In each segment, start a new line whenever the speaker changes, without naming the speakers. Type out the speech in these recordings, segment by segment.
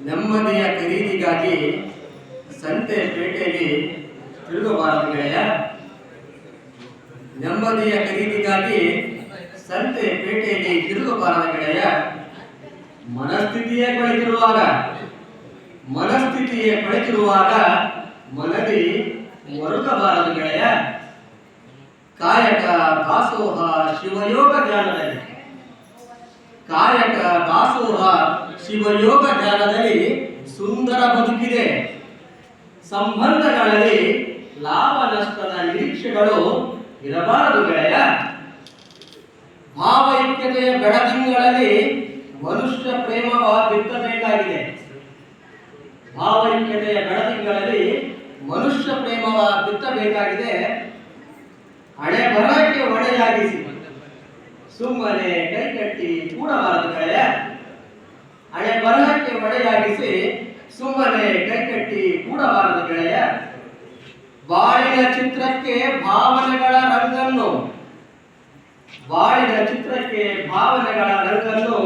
ನೆಮ್ಮದಿಯ ಖರೀದಿಗಾಗಿ ಸಂತೆ ಪೇಟೆಯಲ್ಲಿ ತಿರುಗಬಾರದು ಗೆಳೆಯ. ನೆಮ್ಮದಿಯ ಖರೀದಿಗಾಗಿ ಸಂತೆ ಪೇಟೆಯಲ್ಲಿ ತಿರುಗಬಾರದು ಗೆಳೆಯ. ಮನಸ್ಥಿತಿಯೇ ಕೊಳೆತಿರುವಾಗ ಮನದಿ ಮರುಗಬಾರದು ಗೆಳೆಯ. ಕಾಯಕ ದಾಸೋಹ ಶಿವಯೋಗ ಧ್ಯಾನದಲ್ಲಿ ಸುಂದರ ಬದುಕಿದೆ. ಸಂಬಂಧಗಳಲ್ಲಿ ಲಾಭ ನಷ್ಟದ ನಿರೀಕ್ಷೆಗಳು ಇರಬಾರದು ಗೆಳೆಯ. ಭಾವೈಕ್ಯತೆಯ ಬೆಳದಿಂಗಳಲ್ಲಿ ಮನುಷ್ಯ ಪ್ರೇಮವ ಬಿತ್ತಬೇಕಾಗಿದೆ. ಹಣೆ ಬರಹಕ್ಕೆ ಹೊಣೆಯಾಗಿಸಿ ಸುಮ್ಮನೆ ಕೈಕಟ್ಟಿ ಕೂಡಬಾರದು ಗೆಳೆಯ. ಬಾಳಿನ ಚಿತ್ರಕ್ಕೆ ಭಾವನೆಗಳ ರಂಗನ್ನು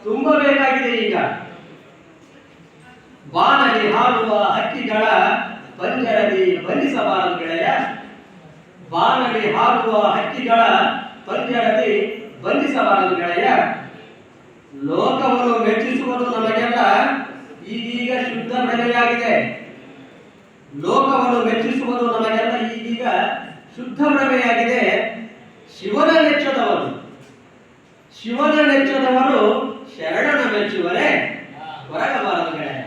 ತುಂಬಬೇಕಾಗಿದೆ ಈಗ. ಬಾನಲಿ ಹಾರುವ ಹಕ್ಕಿಗಳ ಪಂಜರದಿ ಬಂಧಿಸಬಾರದು ಗೆಳೆಯ. ಲೋಕವನ್ನು ಮೆಚ್ಚಿಸುವುದು ನಮಗೆಲ್ಲ ಈಗೀಗ ಶುದ್ಧ ಭ್ರಮೆಯಾಗಿದೆ. ಶಿವನ ನೆಚ್ಚದವರು ಶರಣನ ಮೆಚ್ಚುವರೆ ಹೊರಗಬಾರದು ಗೆಳೆಯ.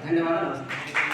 ಧನ್ಯವಾದ, ನಮಸ್ತೆ.